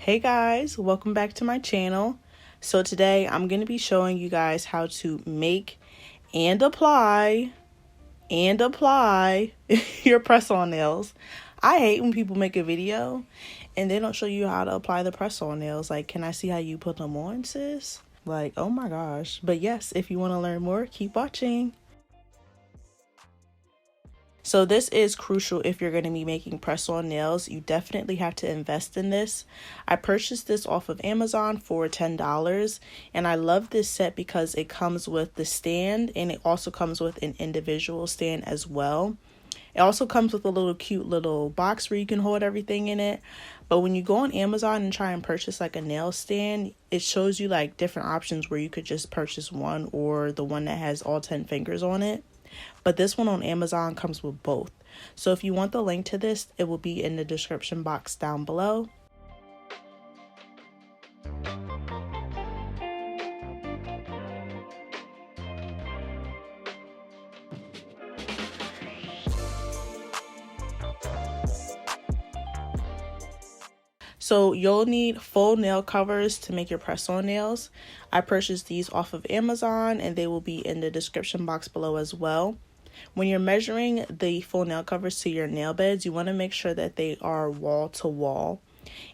Hey guys, welcome back to my channel. So today I'm going to be showing you guys how to make and apply your press-on nails. I hate when people make a video and they don't show you how to apply the press-on nails. Like, can I see how you put them on, sis? Like, oh my gosh. But yes, if you want to learn more, keep watching. So this is crucial if you're going to be making press-on nails. You definitely have to invest in this. I purchased this off of Amazon for $10, and I love this set because it comes with the stand and it also comes with an individual stand as well. It also comes with a little cute little box where you can hold everything in it. But when you go on Amazon and try and purchase like a nail stand, it shows you like different options where you could just purchase one or the one that has all 10 fingers on it. But this one on Amazon comes with both. So if you want the link to this, it will be in the description box down below. So you'll need full nail covers to make your press-on nails. I purchased these off of Amazon and they will be in the description box below as well. When you're measuring the full nail covers to your nail beds, you want to make sure that they are wall to wall.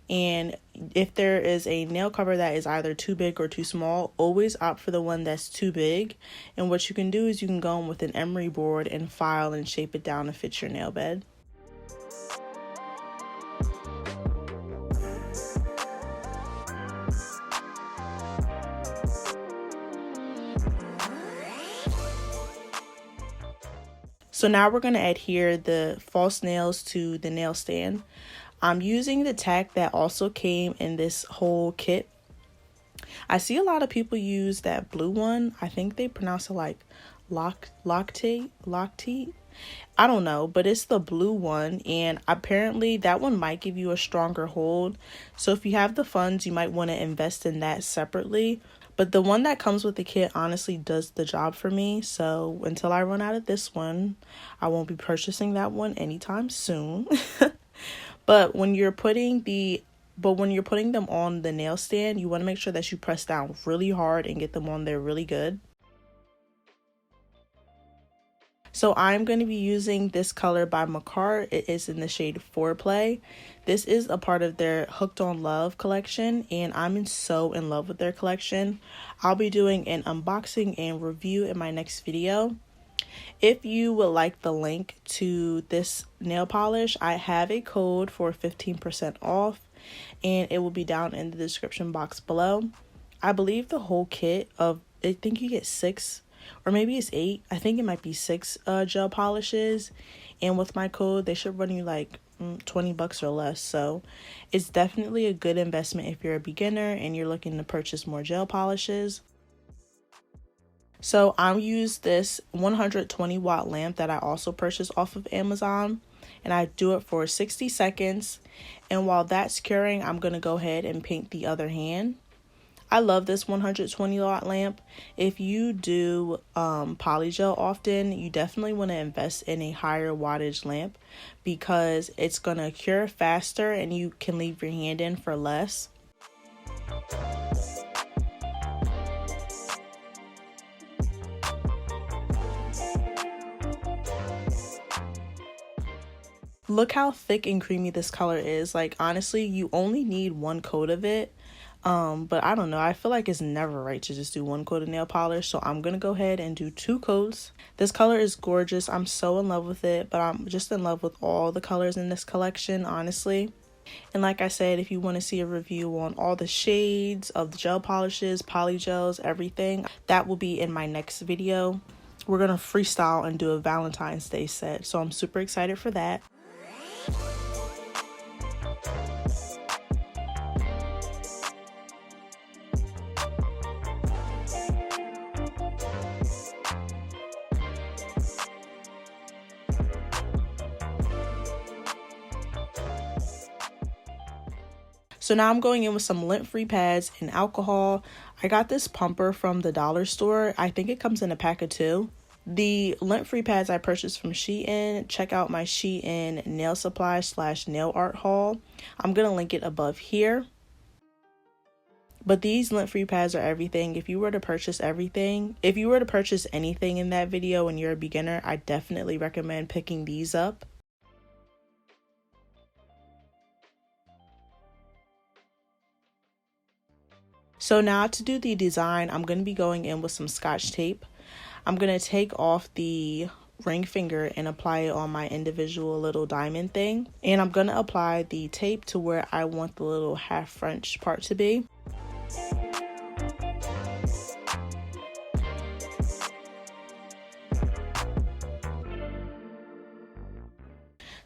And if there is a nail cover that is either too big or too small, always opt for the one that's too big. And what you can do is you can go in with an emery board and file and shape it down to fit your nail bed. So now we're going to adhere the false nails to the nail stand. I'm using the tack that also came in this whole kit. I see a lot of people use that blue one. I think they pronounce it like Loctite. I don't know, but it's the blue one, and apparently that one might give you a stronger hold. So if you have the funds, you might want to invest in that separately. But the one that comes with the kit honestly does the job for me. So until I run out of this one, I won't be purchasing that one anytime soon. But when you're putting them on the nail stand, you want to make sure that you press down really hard and get them on there really good. So I'm going to be using this color by MAKARRT. It is in the shade Foreplay. This is a part of their Hooked on Love collection, and I'm so in love with their collection. I'll be doing an unboxing and review in my next video. If you would like the link to this nail polish, I have a code for 15% off, and it will be down in the description box below. I believe the whole kit I think you get 6 or maybe it's 8. I think it might be 6 gel polishes, and with my code they should run you like $20 or less. So it's definitely a good investment if you're a beginner and you're looking to purchase more gel polishes. So I use this 120 watt lamp that I also purchased off of Amazon, and I do it for 60 seconds, and while that's curing, I'm going to go ahead and paint the other hand. I love this 120 watt lamp. If you do polygel often, you definitely want to invest in a higher wattage lamp because it's going to cure faster and you can leave your hand in for less. Look how thick and creamy this color is. Like, honestly, you only need one coat of it. But I don't know, I feel like it's never right to just do one coat of nail polish, so I'm gonna go ahead and do 2 coats. This color is gorgeous. I'm so in love with it, but I'm just in love with all the colors in this collection, honestly. And like I said, if you want to see a review on all the shades of the gel polishes, polygels, everything, that will be in my next video. We're gonna freestyle and do a Valentine's Day set, so I'm super excited for that. So now I'm going in with some lint-free pads and alcohol. I got this pumper from the dollar store. I think it comes in a pack of 2. The lint-free pads I purchased from Shein. Check out my Shein nail supply / nail art haul. I'm going to link it above here. But these lint-free pads are everything. If you were to purchase anything in that video and you're a beginner, I definitely recommend picking these up. So now to do the design, I'm going to be going in with some Scotch tape. I'm going to take off the ring finger and apply it on my individual little diamond thing. And I'm going to apply the tape to where I want the little half French part to be.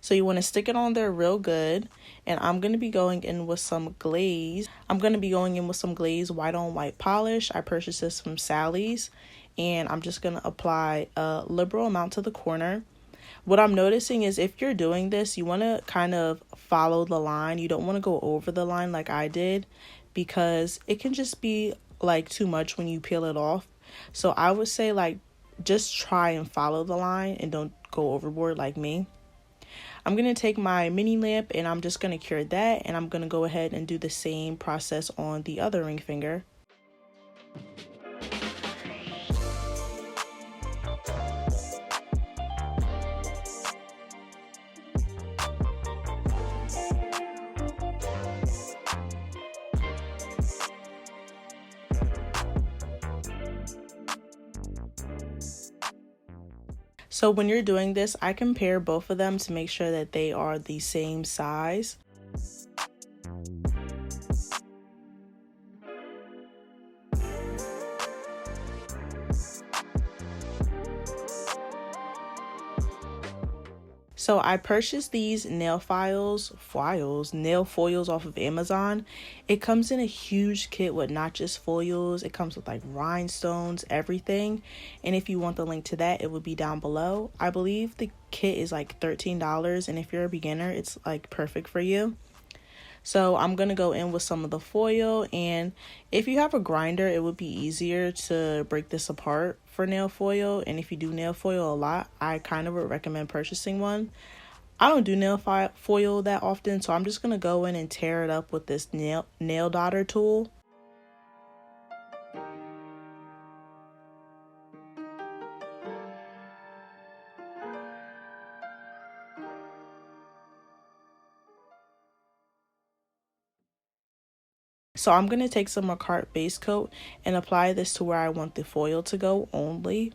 So you want to stick it on there real good. And I'm going to be going in with some glaze. I'm going to be going in with some glaze white on white polish. I purchased this from Sally's. And I'm just going to apply a liberal amount to the corner. What I'm noticing is if you're doing this, you want to kind of follow the line. You don't want to go over the line like I did, because it can just be like too much when you peel it off. So I would say like just try and follow the line and don't go overboard like me. I'm going to take my mini lamp and I'm just going to cure that, and I'm going to go ahead and do the same process on the other ring finger. So when you're doing this, I compare both of them to make sure that they are the same size. So I purchased these nail foils off of Amazon. It comes in a huge kit with not just foils, it comes with like rhinestones, everything. And if you want the link to that, it would be down below. I believe the kit is like $13, and if you're a beginner, it's like perfect for you. So I'm going to go in with some of the foil, and if you have a grinder, it would be easier to break this apart for nail foil. And if you do nail foil a lot, I kind of would recommend purchasing one. I don't do nail foil that often, so I'm just going to go in and tear it up with this nail dotter tool. So I'm going to take some MAKARRT base coat and apply this to where I want the foil to go only.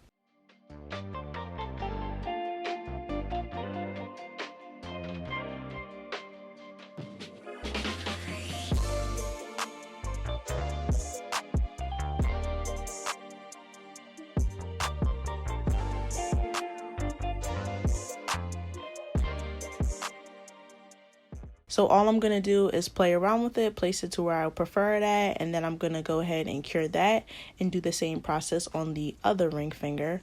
So all I'm going to do is play around with it, place it to where I prefer it at, and then I'm going to go ahead and cure that and do the same process on the other ring finger.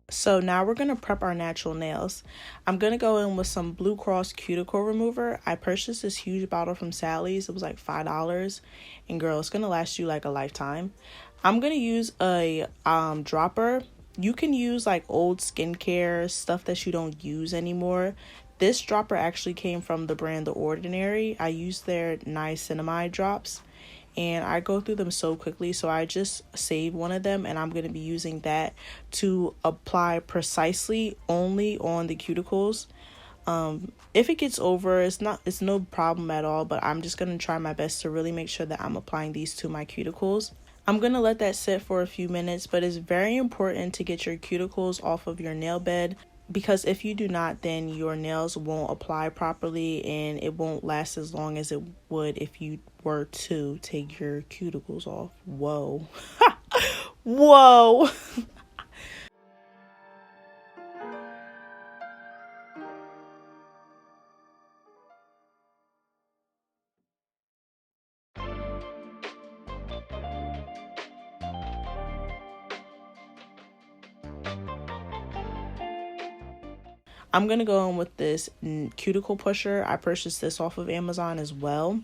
So now we're going to prep our natural nails. I'm going to go in with some Blue Cross cuticle remover. I purchased this huge bottle from Sally's. It was like $5. And girl, it's going to last you like a lifetime. I'm going to use a dropper. You can use like old skincare stuff that you don't use anymore. This dropper actually came from the brand The Ordinary. I used their niacinamide drops, and I go through them so quickly, so I just saved one of them, and I'm going to be using that to apply precisely only on the cuticles. If it gets over, it's no problem at all, but I'm just going to try my best to really make sure that I'm applying these to my cuticles. I'm going to let that sit for a few minutes, but it's very important to get your cuticles off of your nail bed because if you do not, then your nails won't apply properly and it won't last as long as it would if you were to take your cuticles off. Whoa. Whoa. I'm gonna go in with this cuticle pusher. I purchased this off of Amazon as well.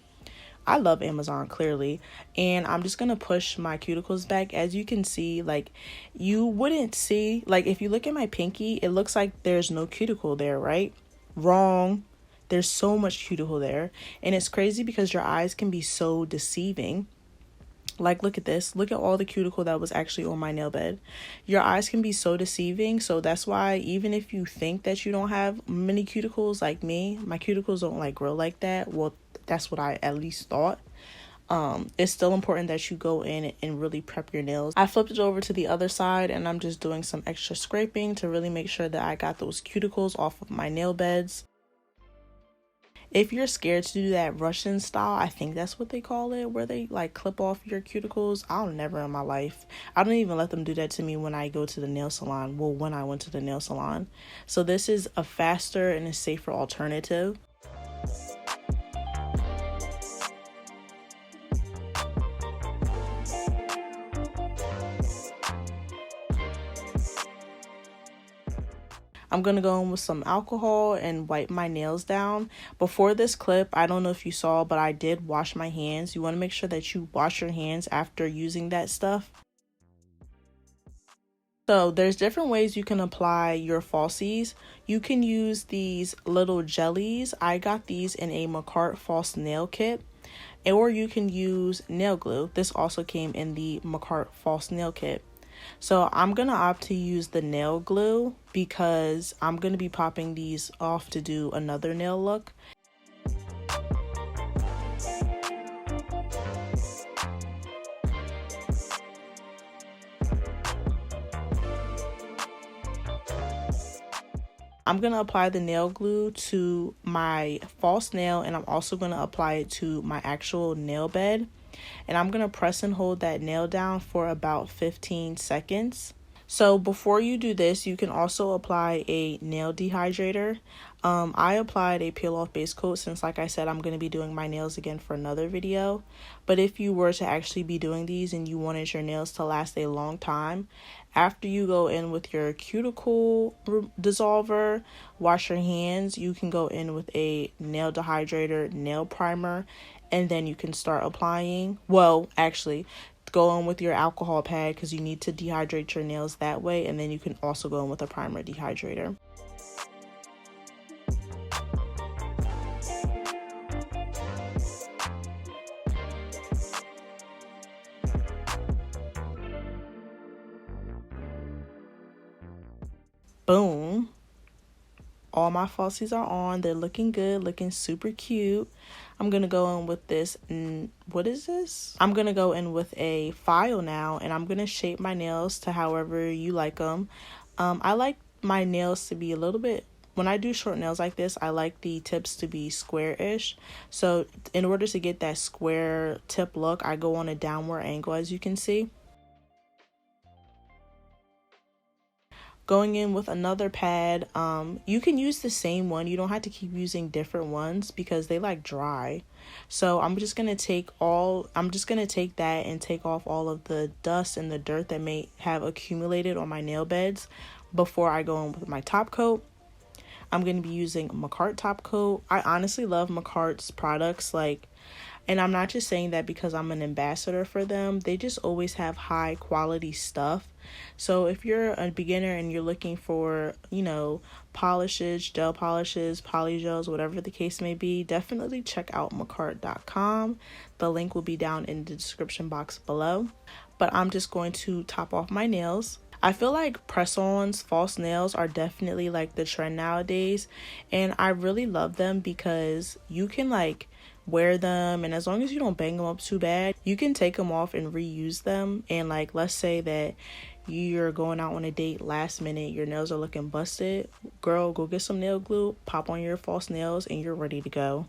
I love Amazon, clearly, and I'm just gonna push my cuticles back. As you can see, like, you wouldn't see, like, if you look at my pinky, it looks like there's no cuticle there, right? Wrong. There's so much cuticle there, and it's crazy because your eyes can be so deceiving. Like, look at this. Look at all the cuticle that was actually on my nail bed. Your eyes can be so deceiving. So that's why even if you think that you don't have many cuticles like me, my cuticles don't like grow like that. Well, that's what I at least thought. It's still important that you go in and really prep your nails. I flipped it over to the other side and I'm just doing some extra scraping to really make sure that I got those cuticles off of my nail beds. If you're scared to do that Russian style, I think that's what they call it, where they like clip off your cuticles, I'll never in my life. I don't even let them do that to me when I go to the nail salon. Well, when I went to the nail salon. So this is a faster and a safer alternative. I'm going to go in with some alcohol and wipe my nails down. Before this clip, I don't know if you saw, but I did wash my hands. You want to make sure that you wash your hands after using that stuff. So there's different ways you can apply your falsies. You can use these little jellies. I got these in a MAKARRT false nail kit. Or you can use nail glue. This also came in the MAKARRT false nail kit. So I'm going to opt to use the nail glue because I'm going to be popping these off to do another nail look. I'm going to apply the nail glue to my false nail and I'm also going to apply it to my actual nail bed. And I'm going to press and hold that nail down for about 15 seconds. So before you do this, you can also apply a nail dehydrator. I applied a peel off base coat since, like I said, I'm going to be doing my nails again for another video. But if you were to actually be doing these and you wanted your nails to last a long time, after you go in with your cuticle dissolver, wash your hands, you can go in with a nail dehydrator, nail primer, and then you can start applying. Well, actually, go in with your alcohol pad because you need to dehydrate your nails that way, and then you can also go in with a primer dehydrator. Boom. All my falsies are on. They're looking good, looking super cute. I'm going to go in with this. What is this? I'm going to go in with a file now, and I'm going to shape my nails to however you like them. I like my nails to be a little bit, when I do short nails like this, I like the tips to be square-ish. So in order to get that square tip look, I go on a downward angle, as you can see. Going in with another pad, you can use the same one. You don't have to keep using different ones because they like dry. So I'm just gonna take that and take off all of the dust and the dirt that may have accumulated on my nail beds before I go in with my top coat. I'm gonna be using MAKARRT top coat. I honestly love MAKARRT's products, and I'm not just saying that because I'm an ambassador for them. They just always have high quality stuff. So if you're a beginner and you're looking for, polishes, gel polishes, polygels, whatever the case may be, definitely check out MAKARRT.com. The link will be down in the description box below. But I'm just going to top off my nails. I feel like press-ons, false nails are definitely like the trend nowadays. And I really love them because you can wear them, and as long as you don't bang them up too bad, you can take them off and reuse them. And let's say that you're going out on a date last minute, your nails are looking busted, girl, go get some nail glue, pop on your false nails, and you're ready to go.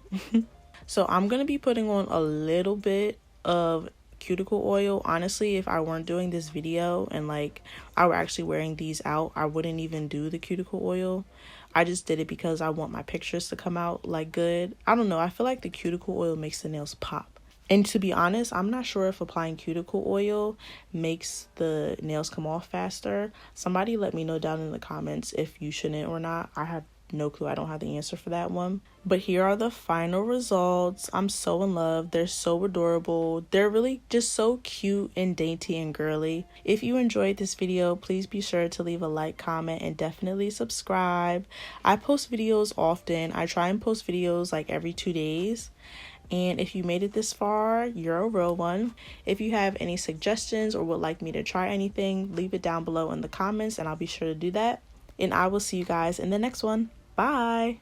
So I'm going to be putting on a little bit of cuticle oil. Honestly, if I weren't doing this video and like I were actually wearing these out, I wouldn't even do the cuticle oil. I just did it because I want my pictures to come out like good. I don't know, I feel like the cuticle oil makes the nails pop. And to be honest, I'm not sure if applying cuticle oil makes the nails come off faster. Somebody let me know down in the comments if you shouldn't or not. I have no clue. I don't have the answer for that one. But here are the final results. I'm so in love. They're so adorable. They're really just so cute and dainty and girly. If you enjoyed this video, please be sure to leave a like, comment, and definitely subscribe. I post videos often. I try and post videos like every 2 days. And if you made it this far, you're a real one. If you have any suggestions or would like me to try anything, leave it down below in the comments and I'll be sure to do that. And I will see you guys in the next one. Bye.